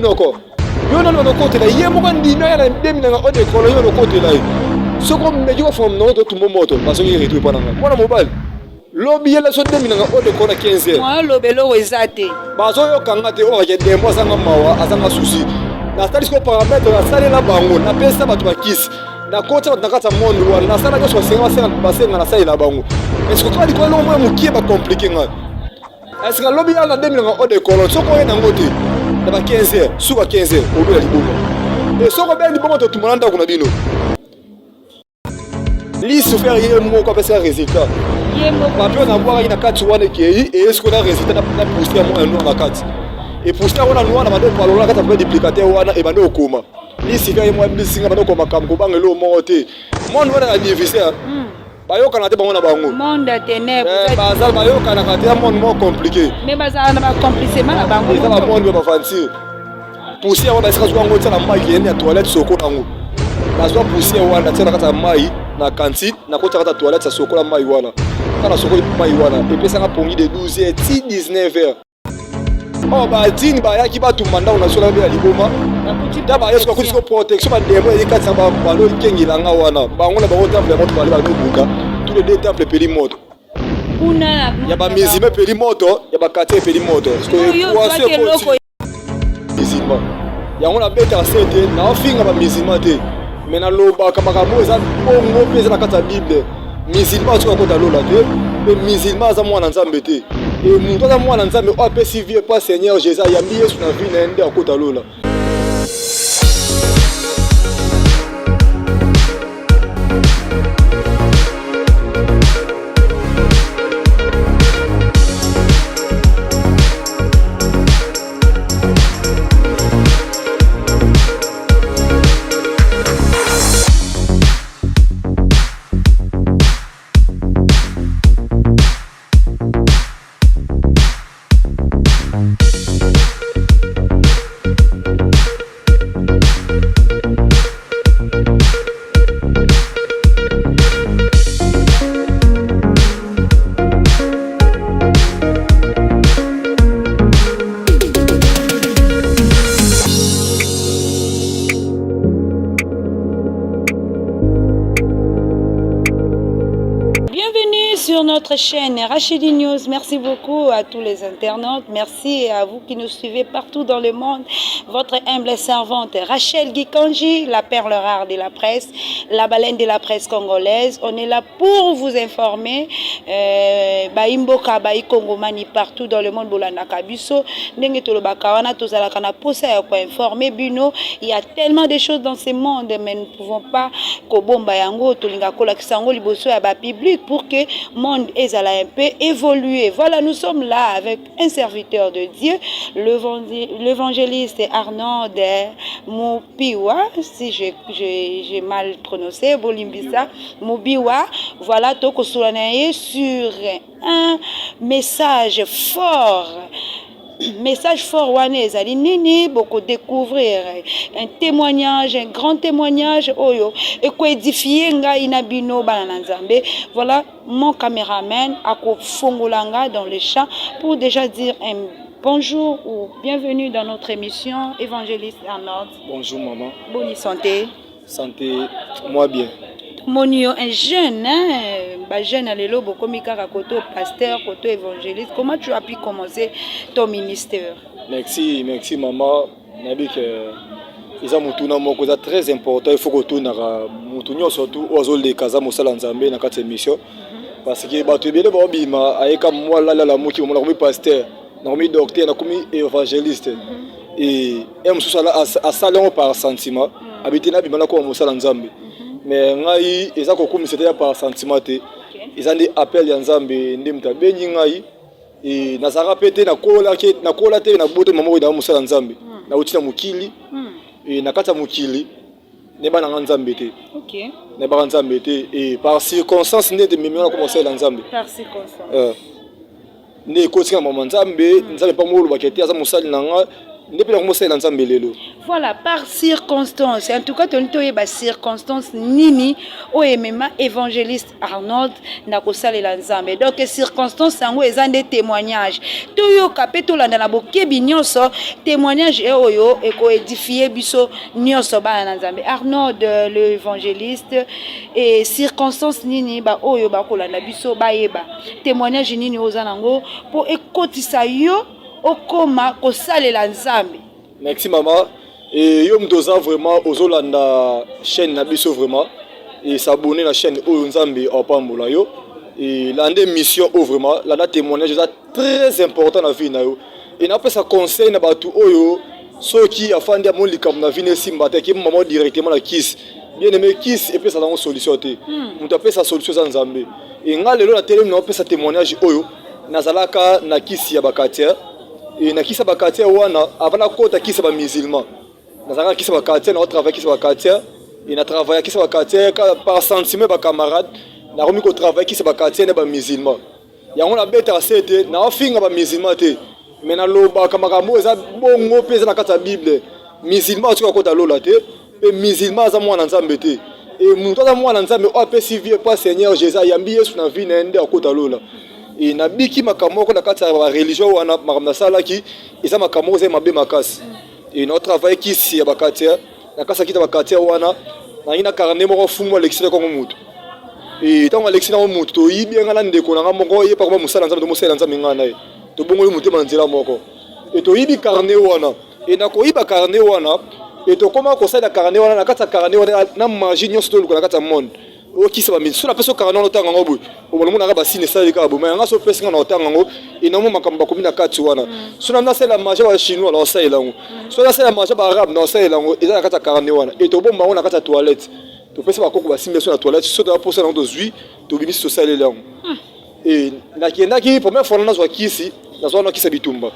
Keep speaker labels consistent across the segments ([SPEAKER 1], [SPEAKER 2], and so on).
[SPEAKER 1] noko yo na no côté là yé mo kan di na ya ndemi na o de kolo yo no côté là soko mejo from no to tumbo moto parce que retu pa nanga mona mobile lobi yela so ndemi na o de kolo 15
[SPEAKER 2] moi lobelo ezate
[SPEAKER 1] bazo yo kanga te o ke demo sanga mawa azanga susi na stari ko paramètre na sale la bango na pesa batu bakisi na kota na kata monde wana na sala ko so senga basenga na sale la bango est-ce que toi di ko no mo mukie ba compliqué nga est-ce que lobi ya na ndemi na o de kolo soko ye na ngote na ba 15 suka 15 obela liboma et soko ben liboma to tumana kuna bino li souffrir yé mo ko pesa résultat
[SPEAKER 2] yé mo
[SPEAKER 1] ba pe na voir ina kati wana ke et est-ce que na résultat na poster mo no na kati et poster wana no na ba do palola kata ba duplicateur wana e ba no koma li souffrir mo bisinga ba no koma kam ko bangelo mo te mon wana anniversaire bayoka na te bango na bango
[SPEAKER 2] monde ténèbres
[SPEAKER 1] bazal bayoka na kati monde mo compliqué
[SPEAKER 2] mais bazal na ba complicement na bango
[SPEAKER 1] ils va monde ba fancy pousser wana sika zwa ngo tsala mai yene ya toilette soko nango na zwa pousser wana tsala kata mai na cantine na kota kata toilette sa soko la mai wana kana soko mai wana et puis ça a pongi de 12h 19h oh ba dine ba yaki ba tumanda ona sola be liboma da ba yeso ko ko protection ba demo e katsa ba balo kengila nga wana bango na ba temple ya moto ba ba buka tous les deux temples pelimoto
[SPEAKER 2] kuna
[SPEAKER 1] ya ba mizime pelimoto ya ba quartier pelimoto parce que quoi c'est mizima yango na beta sete na ofinga ba mizima te mais na loba kamaka mo eza bongo pesa na kata bible mizima tu ko ta lola te mais mizima za mwana nzambe te et muntu za mwana nzambe o apesi vie pas Seigneur Jésus yambi Yesu na vie na ende akota lola.
[SPEAKER 2] Sur notre chaîne Rachidi News, merci beaucoup à tous les internautes, merci à vous qui nous suivez partout dans le monde. Votre humble servante Rachel Gikanji, la perle rare de la presse, la baleine de la presse congolaise. On est là pour vous informer. Baimboka bai Kongomani partout dans le monde bolanda kabiso ndenge to lobaka wana tozala kana posa ya ko informer bino. Il y a tellement de choses dans ce monde mais nous ne pouvons pas kobomba yango tolinga kola kisango liboso ya ba public pour que monde ezala un peu évolué. Voilà, nous sommes là avec un serviteur de Dieu, l'évangéliste Arnaud de Moubiwa, si j'ai mal prononcé, Bolimbisa, Moubiwa. Voilà, toko soulanaye sur un message fort. Message fort wane zali nini beaucoup découvrir un témoignage, un grand témoignage oyo et ko édifier nga inabino bana nzambe. Voilà, mon caméraman ako fongolanga dans le champ pour déjà dire un bonjour ou bienvenue dans notre émission Évangéliste Arnaud.
[SPEAKER 1] Bonjour maman.
[SPEAKER 2] Bonne santé.
[SPEAKER 1] Santé, moi bien.
[SPEAKER 2] Monio, un jeune, jeune à l'élo, beaucoup de côté pasteur, côté évangéliste. Comment tu as pu commencer ton ministère?
[SPEAKER 1] Merci maman. Nabi que ils ont très important. Il faut que tu n'as surtout aux autres cas mosala nzambe na kati émission parce que batu bele ba bima ayeka moi la muki mo na pasteur na komi docteur na komi évangéliste et aime sala a salon par sentiment habiter na bima na ko mosala nzambe. Mais ngai eza ko komi c'était par sentiment te ils ont des appels ya nzambe ndimta benyi ngai et na sara pété na kola te na boto mamo na musala nzambe na utina mukili et na kata mukili ne bana nzambe te. OK. Ne bana nzambe te et par circonstance ne de memi na commencer la nzambe.
[SPEAKER 2] Par circonstance.
[SPEAKER 1] Ne ko tika mama nzambe nzambe pa molo bakete aza musali nanga Depuis la commencé dans Nzambe lelo.
[SPEAKER 2] Voilà, par circonstance. En tout cas, tu as une circonstance nini au MMA évangéliste Arnold Nakosale Lanzambe. Donc, circonstance, c'est un des témoignages. Tu as capé tout là dans la bouquet bignonso témoignage et oyo et ko édifier biso nyonso ba Lanzambe. Arnold l'évangéliste et circonstance nini ba oyo ba kolanda biso ba yeba. Témoignage nini ozanango pour ekotisa yo okoma kosalela Nzambe.
[SPEAKER 1] Merci maman. Et yo mdoza vraiment ozolanda chaîne na biso vraiment et s'abonner la chaîne Nzambe opambola yo et l'ande mission vraiment la témoignage très important dans la vie na yo et n'a pas ça conseil na batu oyo ceux qui afandi mon likam na vie ne simba te ki maman directement la kiss bien aimé kiss et puis ça dans solution te on t'a fait sa solution za Nzambe et nga lelo la télé na pas sa témoignage oyo nazalaka na kiss ya bakatia et na kisa bakatia wana avant la kota kisa ba musulman nazanga kisa bakatia na travail kisa bakatia et na travail kisa bakatia par sentiment ba camarade na remis ko travail kisa bakatia na ba musulman ya on la bête à c'était na finga ba musulman te mais na loba kamaramu eza bongo pesa na kata bible musulman tu ko ta lola te et musulman za mwana Nzambe te et muntu za mwana Nzambe o apesi vie pas Seigneur Jésus yambi Yesu na vie na ende ko ta lola et na biki makamoko na kata ya religion wana makamna sala ki eza makamoko ze mabe makasi et notre travail qui si ya bakatia na kasa kita bakatia wana na ina carnet moko fumo Alexis ko mutu et tant Alexis na mutu to yibi ngala ndeko na moko ye pa ko musala Nzambe to musala Nzambe ngana ye to bongo mutu manzela moko et to yibi carnet wana et na ko yiba carnet wana et to koma ko sala carnet wana na kata carnet wana na magie nyonso to na kata monde o kisa ba minso na peso carnet no tanga ngobu o mona ngaba sine sala ka bo mais ngaso pesa ngana otanga ngo ina mo makamba ko mina kati wana so na sala magie wa chinois la sala ngo so na sala magie ba arabe na sala ngo eza na kata carnet wana et to bomba na kata toilette to pesa ba koko ba simbe so na toilette so to posa na to zui to bimi so sala lango et na kienda ki première fois na zo kisi na zo na kisa bitumba.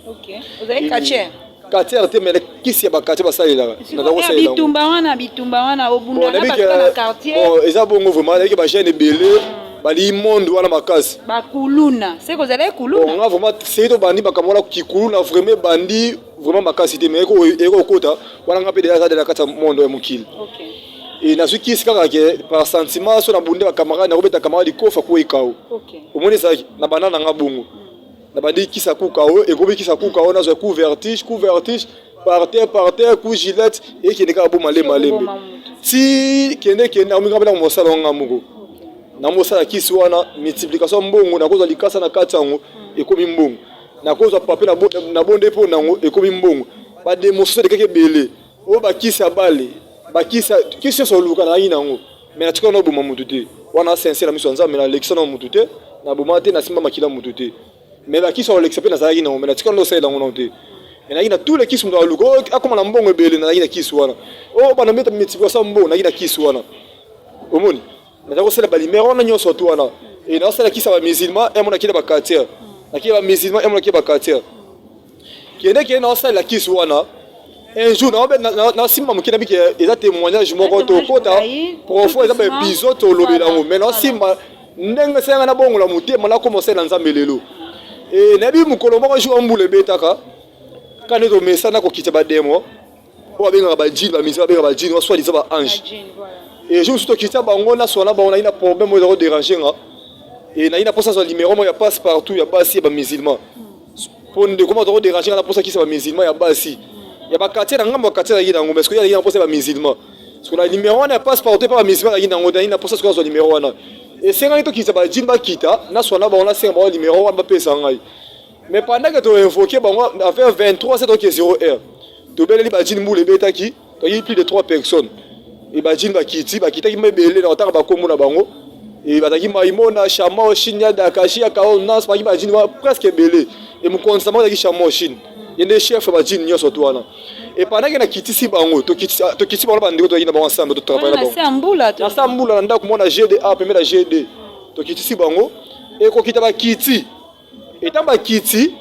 [SPEAKER 2] OK, vous avez catché
[SPEAKER 1] quartier te mais kisi ya bakati basalela
[SPEAKER 2] na dawo salela bitumba wana obunda na bakana quartier
[SPEAKER 1] oh eza bongo vraiment avec ba jeune belé bali monde wana makasi
[SPEAKER 2] bakuluna c'est que vous allez kuluna
[SPEAKER 1] on a vraiment c'est to bandi bakamola kikuluna vraiment bandi vraiment makasi te mais eko kota wana ngape de la kata monde ya mukili.
[SPEAKER 2] OK
[SPEAKER 1] et na suki sika ke par sentiment so na bunde ba camarade na robeta camarade kofa ko ikao.
[SPEAKER 2] OK
[SPEAKER 1] omoni ça na banana nga bongo na bandi kisa kukao et gobi kisa kukao na zo coup vertige par terre coup gilette et qui n'est ka bo malé si kende na minga bana mo sala nga mugo na mo sala kisi wana multiplication mbongo na koza likasa na katango et komi mbongo na koza papier na bonde po nango et komi mbongo ba démonstrer de keke belé o ba kisa bale ba kisa so luka na yinango mais na tikona bo mamutu te wana sincère miso Nzambe na lection na mutu te na bomate na simba makila mutu te mais la qui sont l'expert na zaki na mais la tikon no sai lango nonte et na ina tous les qui sont dans le go akoma na mbongo ebele na ina kisu wana o bana meta mitiko sa mbongo na ina kisu wana omoni na ko sala balimero na nyoso to wana et na sala kisa ba musulman et mona kila ba quartier na kila ba musulman et mona kila ba quartier qui na sala kisu wana un jour na simba mukina biki eza témoignage moko to kota profo eza ba épisode to lobela ngo mais na simba ndenga senga na bongo la mutema na commencer na Nzambe lelo et nabi mukolo moko jour mbule betaka kana to mesana ko kitaba demo o abenga ba jini ba misa abenga ba jini o soit disant ba ange et jour surtout kitaba ngona sona ba on a une problème de déranger nga et na ina posa son numéro mo ya passe partout ya basi ba musulman pour de comment to déranger na posa kisa ba musulman ya basi ya ba quartier na ngamba quartier ya ngo parce que ya posa ba musulman parce que la numéro na passe partout pas ba musulman ya ngo na posa son numéro wana et c'est quand tu ba jini ba kita na sona ba on a c'est ba numéro wana ba pesa ngai mais pendant que tu as invoqué, à faire 23, c'est donc 0 heure. Tu as dit que tu as dit plus de 3 personnes. Et tu as dit que tu as dit que tu as dit que tu as dit que tu as dit presque belé. Et mon constamment dit chamo chine. Il y a des chefs qui ont dit que et pendant que tu as dit que tu as dit que tu as dit que tu as ensemble, tu travailles là-bas. C'est un boulot. Tu as GDA, tu as GD. Tu as dit que tu as dit que et tant ba kiti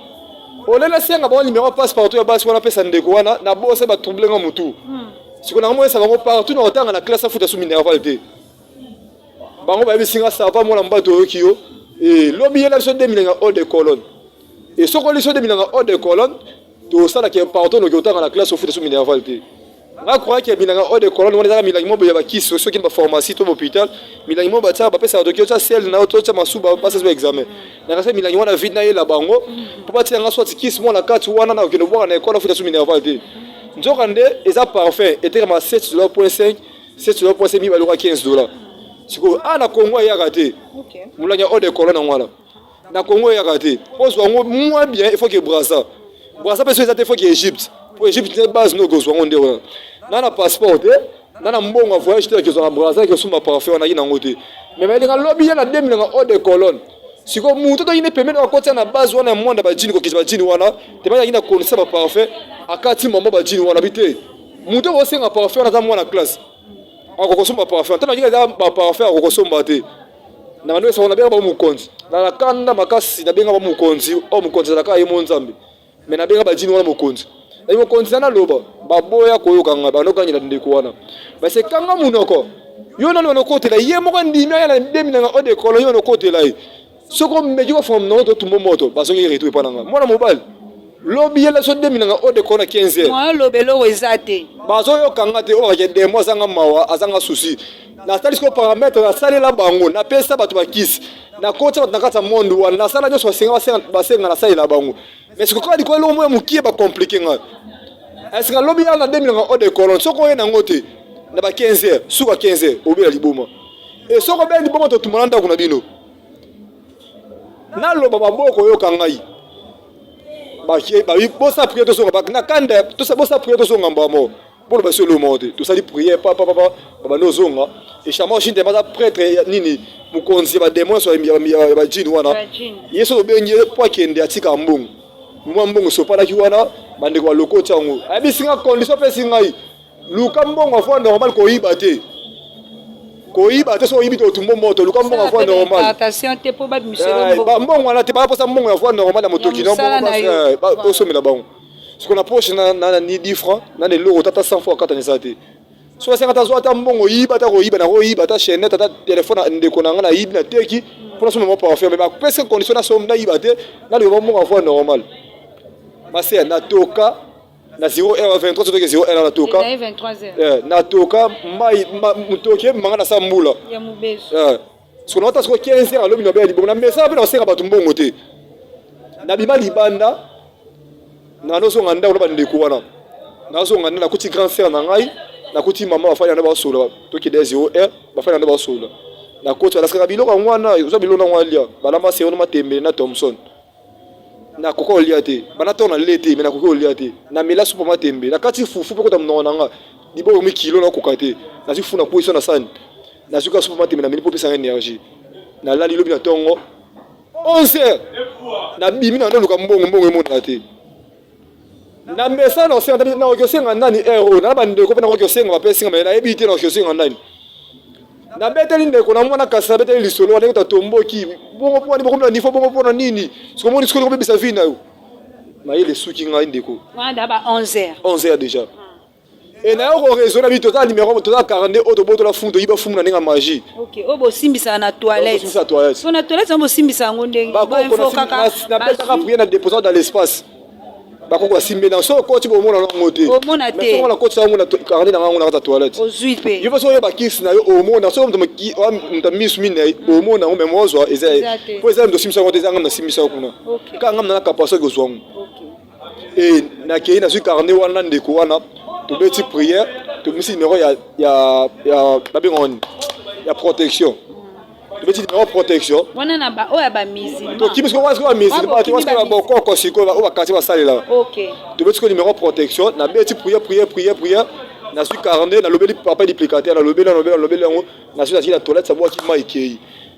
[SPEAKER 1] olela senga ba numéro passe partout ya basi wana pesa ndeko wana na bosse ba troubler nga mutu sikona mo esa bango partout na otanga na classe afuta sous minerval te bango ba bisinga sava mo na mbato yokio et lobi yela so 2000 nga haut de colonne et soko liso 2000 nga haut de colonne tout ça là qui est partout dans la classe au foot sur Minerval te nga croire que bilanga eau de colonne on est milagimo ba kiso ceux qui ba pharmacie to hôpital milagimo ba ça ba pesa docteur ça celle na to ça masuba passer sur examen na ça milagimo na vide na yela bango pour pas tirer soit kiss moi la carte wana na que le voir na école au foot sur Minerval te nzokande eza parfait était comme $7.5 $7.5 mi balora $15 siko na Congo ya raté mulanya eau de colonne ngwala na Congo ya raté on soit moins bien il faut que Brazza parce que il faut que Égypte pour Égypte c'est base no gozwa onde wana na passeport na mbongo voyage te que zo na Brazza que suma parfait on a ina ngote mais mais nga lobby na 2000 nga eau de colonne siko muto to ine pemene wa kota na base wana mwanda ba jini ko kiba jini wana te ba ina connaître ba parfait akati mama ba jini wana bité muto wo senga parfait wana za mwana classe akoko suma parfait tana kinga za ba parfait akoko somba te na mano so na benga ba mukonzi na kanda makasi na benga ba mukonzi o mukonzi na ka yemo nzambe mais na benga ba jini wana mukonzi na mukonzi na loba baboya koyoka nga banokanyira ndeko wana base kanga munoko yo na no kotela yemo ka ndimya ya na ndemi na ode kolo yo no kotela yi soko meji ko fom no to tumbo moto basongi retu pananga mwana mobile lobi yela so ndemi na ode kolo 15
[SPEAKER 2] moi lobelo wezate
[SPEAKER 1] bazo yo kanga te o ke demo zanga mawa azanga susi na stali ko paramètre na sale la bango na pesa batu bakisi na kota batu nakata mondo wana na sala nyoso basenga na sale la bango mais ce ko di ko lo mo mukie ba compliqué nga est-ce que lobi ya na 2000 nga ode kolo soko ye na ngote na ba 15 suka 15 obela liboma et soko be liboma to tumanda kuna bino na lo baba boko yo kangai ba bosa prier to so ba na kanda to sa bosa prier to so ngamba mo pour le sur le monde tout ça dit prier papa baba no zonga et chama shinde ba prêtre nini mukonzi ba démon so ba jini wana yeso benye po kende atika mbungu mwa mbungu so pala ki wana bande kwa loko changu abi singa condition pe singa yi luka mbongo fo normal ko yibate so yibito tumbo moto luka mbongo fo normal
[SPEAKER 2] attention te po ba miselo
[SPEAKER 1] ba mbongo wana te ba posa mbongo fo normal na motoki no ba to so mila bango ce qu'on approche na ni 10 francs na ne loro tata 100 fois katani sate so ça ngata zo ata mbongo yibata ko yibana ko yibata chaîne tata téléphone ndeko na ngana yibna teki pour so mo pas faire mais ba presque condition na so na yibate na le mbongo fo normal Masé na toka na 0h23 so que 0h na toka
[SPEAKER 2] 23h
[SPEAKER 1] na toka mai mutoke manga na sambula
[SPEAKER 2] ya mubeso
[SPEAKER 1] so na tasko 15h alobi no be libongo na mesa pe na senga batu mbongo te na bima libanda na no so nganda ona bandeko wana na so nganda na kuti grand frère na ngai na kuti mama bafanya na ba sola toki 0h bafanya na ba sola na koti ala saka biloko ngwana uzo bilona ngwalia bala ma seono matembe na Thompson na koko liate bana tona lete mais na koko liate na mela super matembe na kati fufu pe ko tam nona nga dibo mi kilo na kokate na sifu na position na sani na suka super matembe na mini po pesa énergie na lali lobi na tongo 11h na bimi na ndoluka mbongo emona te na mesa na osenga na okosenga nani euro na bande ko pe na okosenga ba pesinga mais na ebité na okosenga nani na beteli ndeko na mwana kasa beteli lisolo wana ko tomboki bongo poni bongo na niveau bongo pona nini siko moni siko ko bisa vina yo na ile suki nga ndeko
[SPEAKER 2] wanda ba
[SPEAKER 1] 11h déjà et na yo raisonner bi total numéro total 42 auto boto la fundo yiba fumu na ninga magie
[SPEAKER 2] OK obo simbisa na toilette so na toilette obo simbisa ngondenge
[SPEAKER 1] ba info kaka na beta ka prier na déposer dans l'espace bakoko simbe na so ko ti bo mona ngote
[SPEAKER 2] o mona te
[SPEAKER 1] mais so mona ko tsa mona karne na ngona ta toilette
[SPEAKER 2] o zuipe
[SPEAKER 1] yo so yo ba kiss na yo o mona so mta miss mine o mona o memozo eza po eza ndo simisa ngote zanga na simisa kuna ka ngam na kapasa go zwang et na ke na su karne wana ndeko wana to beti prière to misi numéro ya babengoni ya protection to beti numéro protection
[SPEAKER 2] wana na ba oya ba mizi
[SPEAKER 1] to kimisko wasko ba mizi ba to wasko ba bokoko siko o ba kati ba salela
[SPEAKER 2] OK
[SPEAKER 1] to beti ko numéro protection na beti prière na su 42 na lobeli papa duplicateur na lobeli na su na toilette sa boa ki mai kei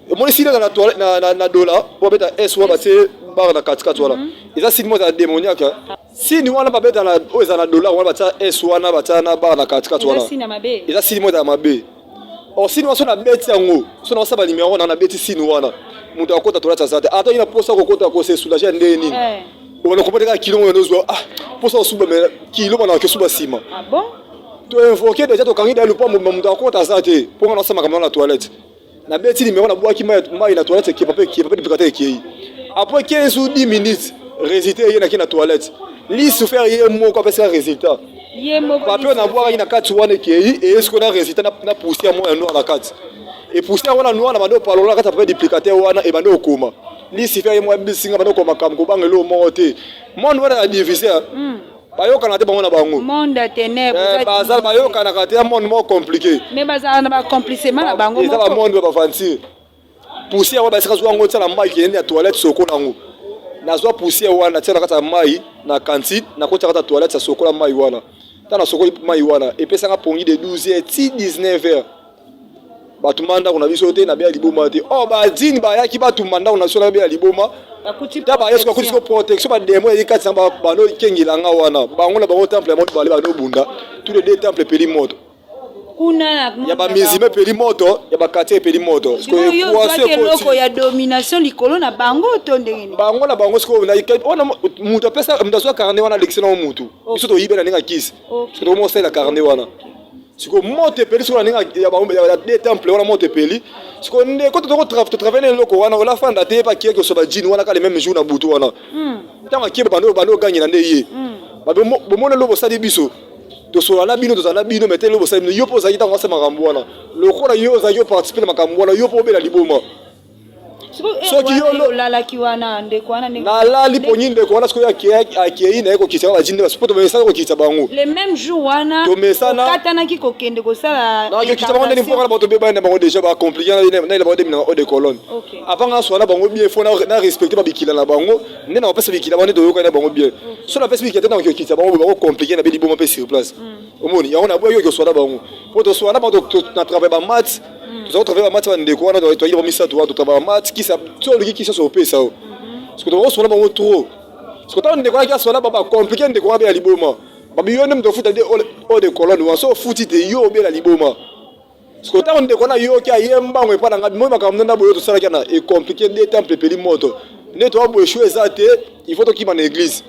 [SPEAKER 1] e moni sila na toilette na dola po beta S1 ba te bar na katikati wala eza sini mo za démoniaque sini wana ba beta na o eza na dola wana ba ta S1 na ba ta na bar na katikati wala eza sini mo za mabe o sini waso na beti yango so na wasaba numéro na beti sini wana mutu akota toilette za te ata ina posa ko kota ko se soulager ndeni on a compris que kilo on nous posa suba mais kilo bana ke suba sima
[SPEAKER 2] ah bon
[SPEAKER 1] to invoquer déjà to kangi le pas mutu akota za te pour na sama kama na toilette na beti numéro na boa ki mai na toilette qui papa duplicateur qui après 15 ou 10 minutes résister yena ki na toilette li souffert yé moko parce que résultat papier na boire ina kati wana ki et est-ce qu'on a résultat na pousser moi noir na kati et pousser wana noir na bando parler kati après duplicateur wana et bando okoma li souffert moi bisinga bando koma kam ko bangelo mo te monde wana a diviser bayoka na te bango na bango
[SPEAKER 2] monde à ténèbres
[SPEAKER 1] bazal bayoka na kati monde mo compliqué
[SPEAKER 2] mais bazal na ba complicement na bango
[SPEAKER 1] mo ça monde ba fancy pousser wana ba sika zo ngo tsala mai ki ya toilette soko nango nazwa pousser wana tsala kata mai na cantine na kota kata toilette sa soko la mai wana tana soko mai wana et puis ça a pongi de 12h ti 19h batumanda kuna biso te na bia liboma te oh ba dine ba yaki batumanda kuna so na bia liboma ta ba yesko kuti ko protection ba demo e kati samba bano kengilanga wana bango na bango temple mo bale ba no bunda tous les deux temples peli moto
[SPEAKER 2] kuna
[SPEAKER 1] ya ba mizime peli moto ya ba quartier peli moto
[SPEAKER 2] parce que poisson loko ya domination likolo na bango to ndengeni
[SPEAKER 1] bango na bango sko na ona mutu pesa mtazo carnet wana lexena mutu biso to yibela ninga kisisko mo sala carnet wana siko moto peli so ninga ya ba des temples wana moto peli siko nde ko to travailler loko wana la fanda te pa kieko so ba jini wana ka le même jour na butu wana tanga kiebe bando gagner na ndeye ba bomona lobo sali biso to so na bino to na bino metele lobo sali yo poza yita ngase makambo wana lokora yo za yo participer na makambo wana yo po bela liboma
[SPEAKER 2] so ki yo lala kiwana ndekwana
[SPEAKER 1] na lali ponyinde ko wana sko ya kiei na eko kitsa ba jinde ba sport ba ko kitsa bango
[SPEAKER 2] le même jour wana
[SPEAKER 1] to mesana
[SPEAKER 2] katana ki ko kende ko sala
[SPEAKER 1] na kitsa bango ni fora ba to be ba na bango déjà ba compliqué na ba de mina o de colonne avant nga so na bango bien fo na respecter ba bikila na bango ne na pesa bikila bango to yo ko na bango bien so na pesa bikila na ko kitsa bango ba compliqué na be liboma pe sur place omoni ya ona boyo ko so na bango po to so na ba to na travailler ba maths nous avons travaillé à match de quoi on a travaillé à missa toi travailler à match qui ça tout le qui ça au pays ça parce que on a pas trop parce que on de quoi qui ça là pas compliqué de quoi bien liboma ba yo nem de foot de colonne on so foot de yo bien liboma parce que on de quoi na yo qui a yemba on pas na moi makamna na boyo to sala kana et compliqué des temps peli moto ne to bo échouer ça il faut to qui en église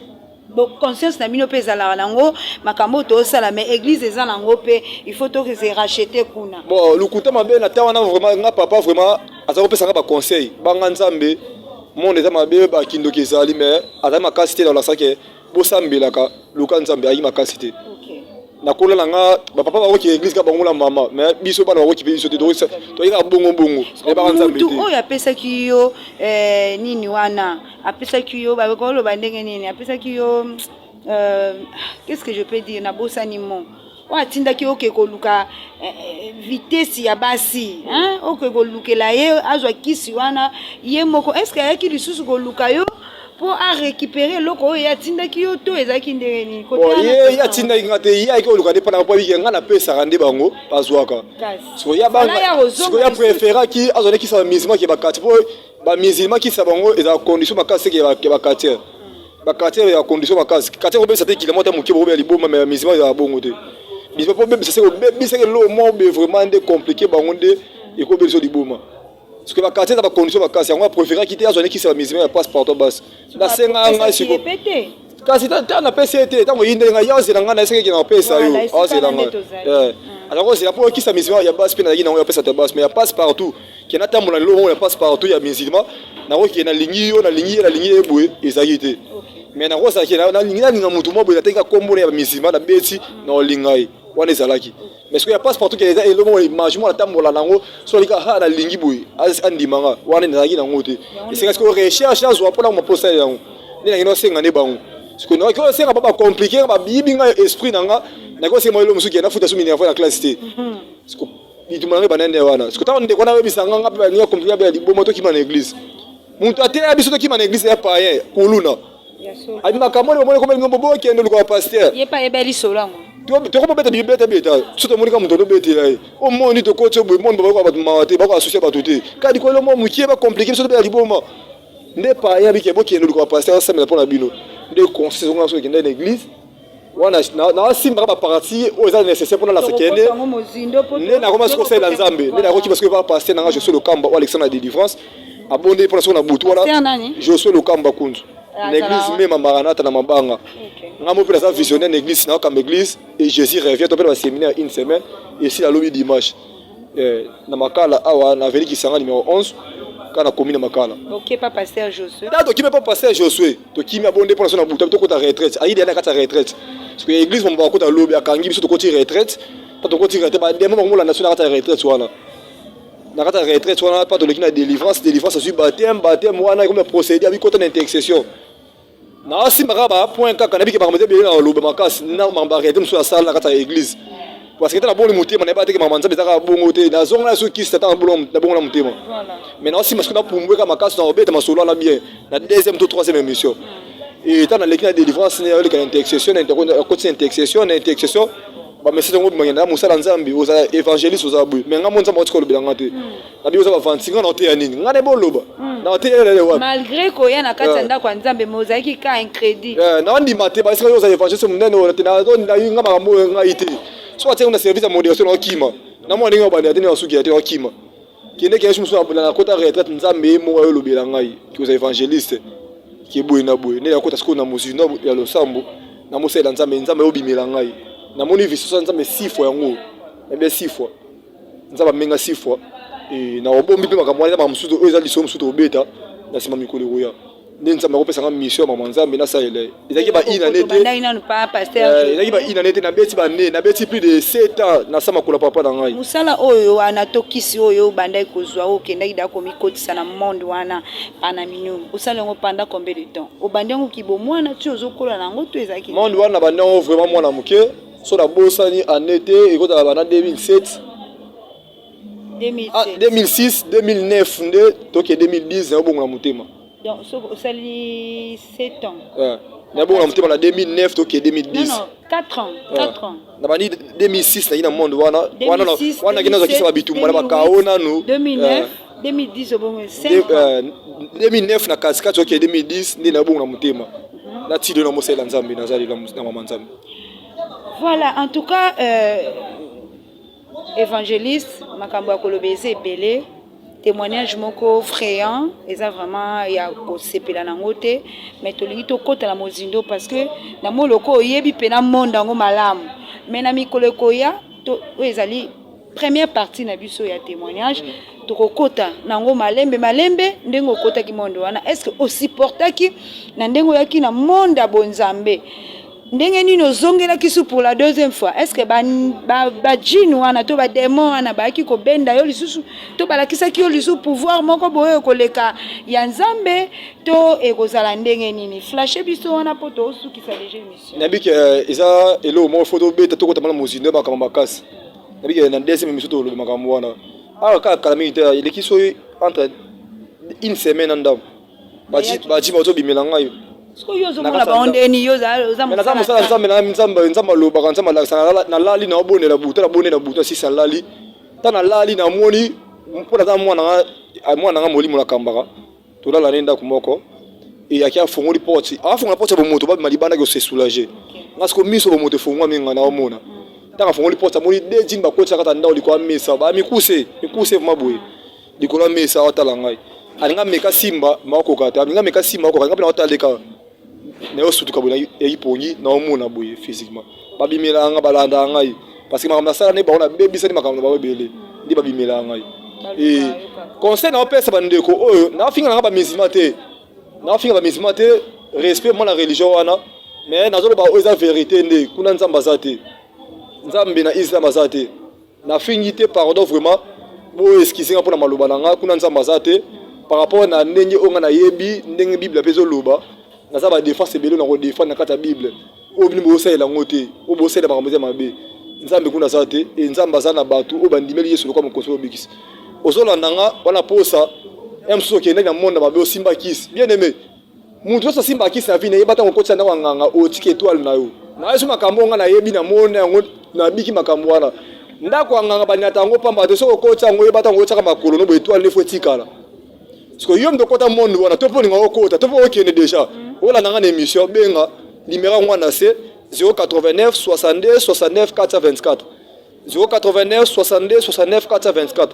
[SPEAKER 2] bon conscience na bino pe zala nango makambo to sala mais église eza nango pe il faut to que se racheter kuna
[SPEAKER 1] bon lukuta mabe na tawana vraiment nga papa vraiment azako pesa ba conseil banga nzambe monde eza mabe ba kindo kezali mais azama makasité dans la sake bo sambelaka luka nzambe ayi makasité na kola nga ba papa ba ki église ka bangola mama mais biso bana ba ki biso te to ira bongo e ba nzambe te
[SPEAKER 2] o ya pesa ki yo nini wana apesa ki yo ba ko lo bandenge nini apesa ki yo qu'est-ce que je peux dire na bossa nimo wa tinda ki oke ko luka vitesse ya basi hein oke ko lukela ye azwa kisi wana ye moko est-ce que yaki lisusu ko luka yo pour à récupérer loko ya tinda ki yo to ezaki ndenge nini
[SPEAKER 1] ko ya tinda ngate ya ki luka de pana po bi nga na pesa rande bango bazwaka so ya banga so ya préféra ki azone ki sa musulman ki ba kati po ba musulman ki sa bango eza condition makase ki ba kati ba kati ya condition makase kati ko be sa te kilomètre mo ki bo be liboma mais musulman ya bongo te musulman po be sa se lo mo be vraiment de compliqué bango de e ko be so liboma parce que ba kati za ba condition makase yango préféra ki te azone ki sa musulman ya passe partout bas na senga nga siko kasi ta na PCT tango yinde nga ya zela nga na seke ki na pesa yo a zela nga alors c'est la pour qui sa musulman ya bas pe na ya pesa ta bas mais ya passe partout qui na tambola lo ya passe partout ya musulman na ko ki na lingi yo na lingi ebwe ezagite mais na ko sa ki na lingi na linga mutu mo bo ya tenga kombo ya musulman na beti na olingai wana ezalaki mais ce que ya passe partout qui eza elomo image mo na tambola nango so lika ha na lingi boy andimanga wana ezalaki na ngote et c'est parce que recherche azo apona mo posa yango ni na ngino senga ne bango parce que no ko senga pas compliqué ba bibinga esprit nanga na ko se mo elomo suki na futa sumi na fa na classe te parce que bitumanga banende wana parce que ta onde kona webisanga nga pe ni compliqué ba libomo to ki na église muntu ate ya biso to ki na église ya païen kuluna abi makamoni mo ko ngombo bo kende luko pasteur
[SPEAKER 2] ye pa ebeli solango
[SPEAKER 1] to ko beta bibeta beta soto moni ka mutono beti lai o moni to ko tso bo monde ba ko ba mawate ba ko associer ba tuti ka di ko lo mo mukie ba compliqué soto ba liboma nde païen bi ke bo kende luko pasteur ça me pour na bino de conseil on a so kende na église wana na simba ba parti o eza nécessaire pour la sekende ne na commence ko faire dans nzambe ne na ko ki parce que va passer na je suis le kamba ou Alexandre de délivrance abonné pour la butu wala je suis le kamba kunzu l'église même à Maranatha na mabanga ngamo pe la visionnaire l'église na comme église et Jésus revient to pe le séminaire une semaine et ici la lobby dimanche na makala awa na veli ki sanga numéro 11 kana commune makala
[SPEAKER 2] OK pas pasteur Josué
[SPEAKER 1] da to kimi pas pasteur Josué to kimi abonde pour na buta to kota retraite ayi de na kata retraite parce que l'église on va kota lobby akangi biso to koti retraite pas to koti retraite ba demo mo la nation kata retraite wana na kata retraite wana pas to lekina délivrance sur baptême wana comme procédé avec kota d'intercession na si maraba point kaka na biki ba mate be na lobby makasi na mamba retraite sur la salle na kata église parce que tu as bon motif mais pas que maman ça bizarre bon côté na zone là sur qui c'est un bon na bon motif voilà maintenant si parce que na pour moi comme casse na obeta ma solo là bien la deuxième ou troisième émission et tu as l'équipe de délivrance na le intercession intercession ba mais c'est un groupe na musala nzambi aux évangélistes aux abu mais nga monza motiko lobelanga te na bi oza ba 25 na te ya nini nga ne boloba na te ele wa
[SPEAKER 2] malgré ko ya na kati nda kwa nzambe mozaiki ka incrédit
[SPEAKER 1] na ndi mate ba sika yo za évangéliste munene ona te na na nga makambo nga ite soit tu as un service de modération au Kima. Na moi ningo bandi atene wasuki ate au Kima. Kende kenshi musu na kota retraite nzambe mo yo lobela ngai ki aux évangélistes ki boye na boye ne ya kota siko na musino ya losambo na musela nzambe yo bimela ngai na moni viso nzambe 6 fois yango e bien 6 fois nzambe menga 6 fois et na obombi pe makamwa na musudo oyo za liso musudo obeta na sima mikolo roya ne nzambe ko pesa mission mama nzambe na sa ele ezaki ba ina nete ezaki ba ina nete na beti ba ne na beti plus de 7 ans na sama kola papa na ngai
[SPEAKER 2] musala oyo anatokisi oyo bandai kozwa okenda ida ko mikotisa na monde wana pana minu usala ngo panda combien de temps obandengo kibomwana tu ozokola nango to ezaki
[SPEAKER 1] monde wana bandango vraiment mwana muke so la bosani en été et kota bana 2007 2006 2009 nde toke 2010 na bongo na mutema
[SPEAKER 2] donc ça li 7 ans
[SPEAKER 1] na bongo na mutema na 2009 toke 2010
[SPEAKER 2] non 4 ans
[SPEAKER 1] na bani 2006 na ina monde wana kina zokisa babitu mwana bakaona no
[SPEAKER 2] 2009 2010 obongo 5
[SPEAKER 1] 2009 na kaskati toke 2010 ndi na bongo na mutema na tido na mosela nzambe na zali na mama nzambe.
[SPEAKER 2] Voilà, en tout cas, évangéliste, makambo ya kolobeze belé, témoignage moko frayant, eza vraiment ya ko sepela nango te, mais tolingi to kota la mozindo parce que na moloko yebi pena monde ngo malamu. Mais na mikolo koya to ezali première partie na biso ya témoignage, to kokota nango malembe ndengo kota ki monde wana. Est-ce que aussi portaki na ndengo yaki na monde abonzambe? Ndenge nino zongela kisu pour la deuxième fois. Est-ce que ba djinn wana to ba démon wana ba ki ko benda yo lisusu to ba lakisa ki yo lisusu pouvoir moko boye ko leka ya nzambe to ekozala ndenge nini flashe biso wana poto osukisa déjà émission.
[SPEAKER 1] Nabiki eza elo mo photo beta to ko tamana mozinde ba kama makasi. Nabiki na deuxième émission to lo makambo wana. Ah ka calamité il qui so entre une semaine ndam. Ba ji ba to bimelanga yo.
[SPEAKER 2] Sko yozo mona baondeni yoza za
[SPEAKER 1] musala nzamba loba kan nzamba na lali na obonela buta sisa lali ta na lali na moni mpona ta mwana nga molimo la kambaka to la nenda kumoko et akia fongoli porte afonga porte ba moto ba malibanda ko se soulager ngasko miso ba moto fongwa minga na omona ta fongoli porte moni de jin ba kotsa kata ndawo liko amesa ba mikuse maboye liko mesa watala ngai alinga meka simba mako kata alinga meka simba mako ngapena wataleka ne osutuka bona eyipongi na omona boye physiquement babimela nga balanda ngai parce que makamna sala ne ba ona bebisa ni makamna ba bebele ndi babimela ngai et conseil na opesa bandeko oyo na finga nga ba mizima te respect moi la religion wana mais nazolo ba oza vérité nde kuna nzamba zate nzambe na islam azate na fingi te pardon vraiment bo excuser pour na maloba na nga kuna nzamba zate par rapport na ndenge onga na yebi ndenge bible pezo loba naza ba défense belé na ko défendre na kata bible obini bo sala ngote obo sala ba mabe mabe nzambe kuna zate e nzamba za na batu obandimeli yesu lokwa mokonso obikisi ozolanda nga wana posa emso ke na monde mabe osimba kisi bien aimé muntu so simba kisi na vie na yebata ngokotsa na wanganga otike étoile na yo na yesu makambo nga na yebi na monde yango na biki makambo wana ndako wanganga banyata ngo pamba te so okotsa ngo yebata ngotsa makolo no bo étoile ne faut tikala parce que yom de kota monde wana to poni nga okota to po okene déjà ola nanga na émission benga numéro wana c'est 089 62 69 424 089 62 69 424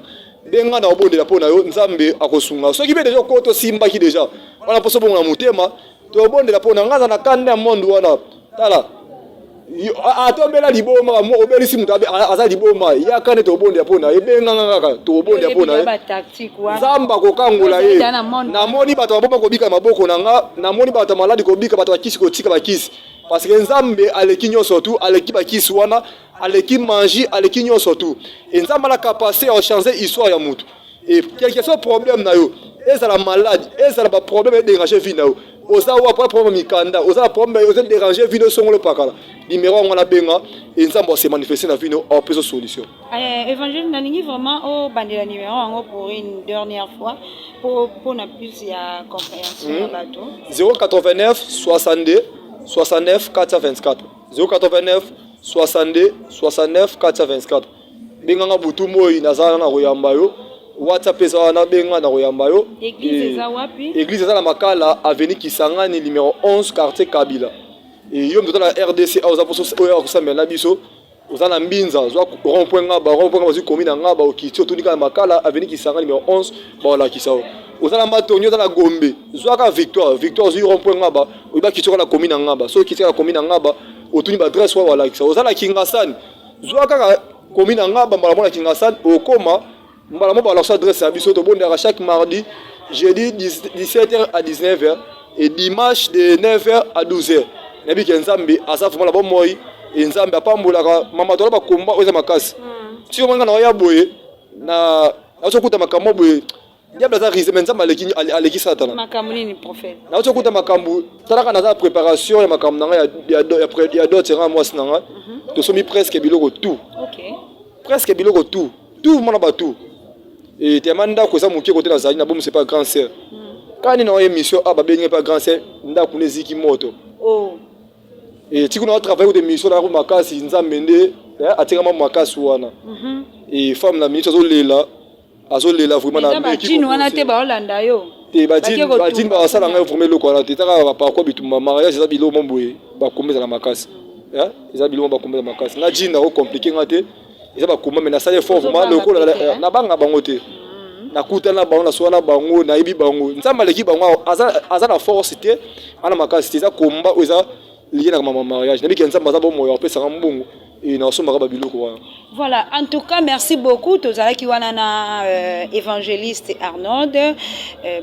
[SPEAKER 1] benga na obondela pona yo nzambe akosunga soki be déjà koto simba ki déjà wana poso bonga mutema to obondela pona ngaza na kande ya monde wana tala atombela liboma mo obelisi mutu aza liboma yakane tobonde yapona ebenganga kaka tobonde yapona nzamba kokangola ye namoni bato baboma kobika maboko nanga namoni bato maladi kobika bato bakisi kotika bakisi parce que nzambe aleki nyonso tu aleki bakisi wana aleki manji aleki nyonso tu nzamba la capacité à changer histoire ya mutu et quelque chose problème na yo ezala malade ezala ba problème déranger vie na yo oza wa problème mikanda oza problème oza déranger vie no songolo pakala numéro on la benga et nzamba se manifester na vie no en plus solution
[SPEAKER 2] évangile nalingi vraiment au bandela numéro en pour une dernière fois pour na plus ya compréhension bateau
[SPEAKER 1] 089 62 69 424 089 62 69 424 benganga butu moyi nazala na koyamba yo WhatsApp eza na benga na koyamba yo
[SPEAKER 2] église eza wapi
[SPEAKER 1] église eza na Makala avenue Kisangani numéro 11 quartier Kabila et yo mtoto na RDC oza poso oya kusambela na biso oza na Mbinza zwa rond-point ngaba bazi commune ngaba okiti otunika na Makala avenue Kisangani numéro 11 ba la kisao oza na Matonyo oza na Gombe zwa ka Victoire zu rond-point ngaba oyiba kitoko na commune ngaba so kitoko na commune ngaba otuni ba adresse wa la kisao oza na Kingasani zwa ka commune ngaba mbala mona Kingasani okoma mbala mona ba adresse ya biso to bondera chaque mardi jeudi 17h à 19h et dimanche de 9h à 12h nabi kenzambe asa fuma la bo moyi nzambe apambolaka mama tola bakomba oza makasi si omanga na ya boye na asokuta makambo boye diable za rise nzambe aleki satana
[SPEAKER 2] makambo ni prophète
[SPEAKER 1] na asokuta makambo talaka na za préparation ya makambo nanga ya d'autres rangs moi sinanga to somi presque biloko tout
[SPEAKER 2] OK
[SPEAKER 1] presque biloko tout mona ba tout et temanda ko za mukie côté na zali na bomu c'est pas grand sœur quand ni na émission aba benye pas grand sœur nda kuneziki moto et tu connais travailler des missions dans makasi nzambe nde atikama makasi wana et femme la ministre azolela vraiment na
[SPEAKER 2] équipe wana te ba olanda yo
[SPEAKER 1] te badine ba sala nga vraiment loko wana te taka ba ko bitumba mariage za bilo momboye ba komeza na makasi eza bilo ba komeza makasi na jina ko compliqué ngate eza ba komba mais na sala fort vraiment loko na banga bango te na kutana bango na swana bango na ibi bango nzamba leki bango aza na force te ana makasi te eza komba eza lié na mama mariage nabi kenza maza bo moyo pesa ngambungu et na somba ba biloko wana.
[SPEAKER 2] Voilà, en tout cas merci beaucoup tozala ki wana na évangéliste Arnold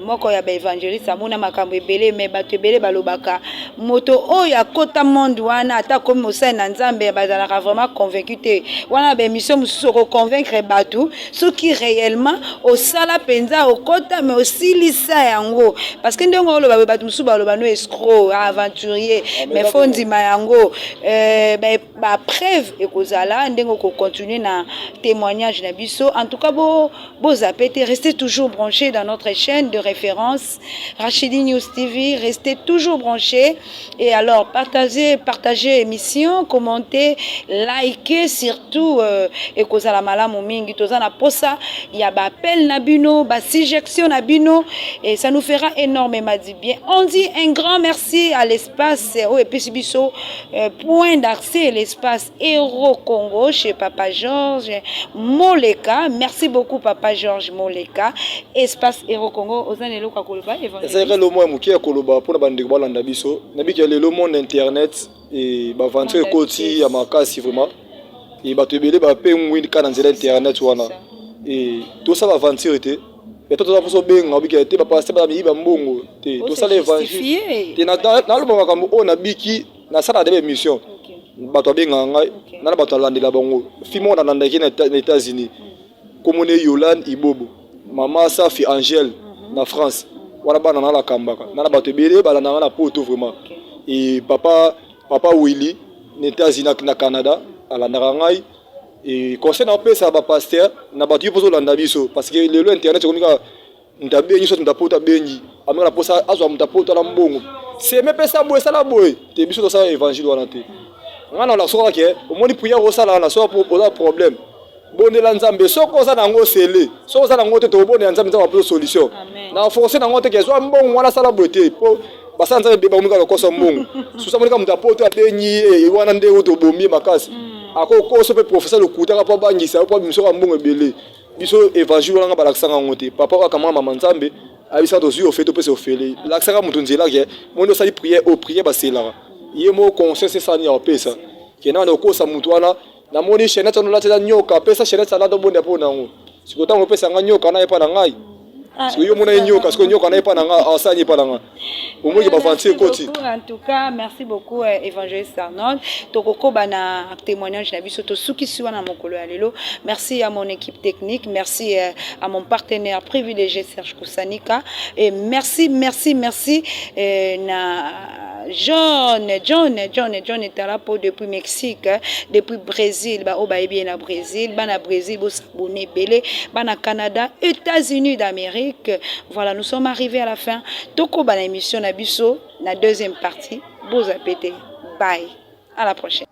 [SPEAKER 2] moko ya ba évangéliste amona makambo ebele mais bato ebele balobaka moto oyo akota monde wana ata comme mosai na nzambe bazalaka vraiment convaincu te wana ba émission mususu ko convaincre bato ce qui réellement au sala penza okota mais aussi lisa yango parce que ndongo loba bato mususu baloba no escroc aventurier mais fondima yango ba preuve ekozala ndengo ko continuer na témoignage na biso en tout cas beaux appétits restez toujours branchés dans notre chaîne de référence Rachidi News TV restez toujours branchés et alors partagez émission commentez likez surtout ekozala malamu mingi tozana posa ya ba appel na bino ba suggestion na bino et ça nous fera énormément du bien on dit un grand merci à l'espace et puis biso point d'accès l'espace Héros Congo chez Papa Georges Moleka. Merci beaucoup Papa Georges Moleka. Espace Héros Congo ozanelo ka koloba évangéliste.
[SPEAKER 1] C'est le mot mukia koloba pour bande balanda biso. Nabi ke le monde internet et ba vendre koti ya makasi vraiment. Et ba tebele ba pengwin kana nzela internet wana. Et tout ça va vendre te. Et tout ça pour so benga bi ke te ba passer ba mi ba mbongo te. Tout ça l'évangile. Te na le makambo on abiki na sala de mission. Bato benga ngai na bato landela bango fimo na ndaki na États-Unis comme ne Yolande Ibobo mama Safi Angèle na France wana bana na la kambaka na bato bele bala na poto vraiment et papa Willy na États-Unis na Canada ala ngai et concernant pesa ba pasteur na bato yopo landa biso parce que le internet komika ndabenyi so ndapota benyi amela posa azwa mtapota la mbongo c'est même pesa boye sala boye te biso to sa évangile wana te ngana la soka ke omoni prière osala na so pour problème bonela nzambe soko za nango sele soko za nango te to bonela nzambe za pour solution na forcer nango te ke zo mbongo wala sala bote po basanza be ba omika ko so mbongo susa monika mutapoto abenyi e wana nde to bomie makasi akoko so pe professeur lokuta ka pa bangisa pa biso ka mbongo ebele biso évangile wana balakisa ngo te papa ka kama mama nzambe abisa to zu ofeto pe se ofele lakisa ka mutunzela ke mondo sali prière au prière basela yemo conseil c'est ça ni opesa kena na kosa mutu wana na moni chaînette on la tela nyoka pesa chaînette ala do bonde po nango siko tango pesa nga nyoka na epa na ngai siko yo mona nyoka siko nyoka na epa na nga asani epa na nga omoki ba fanti koti.
[SPEAKER 2] En tout cas, merci beaucoup évangéliste Arnold. Tokoko bana témoignage na biso to suki siwa na mokolo ya lelo. Merci à mon équipe technique, merci à mon partenaire privilégié Serge Koussanika et merci na John était là pour depuis Mexique, depuis Brésil, ba oba bien na Brésil, ba na Brésil bo s'abonner belé, ba na Canada, États-Unis d'Amérique. Voilà, nous sommes arrivés à la fin. Toko ba na émission na biso, la deuxième partie. Beaux appétits. Bye. À la prochaine.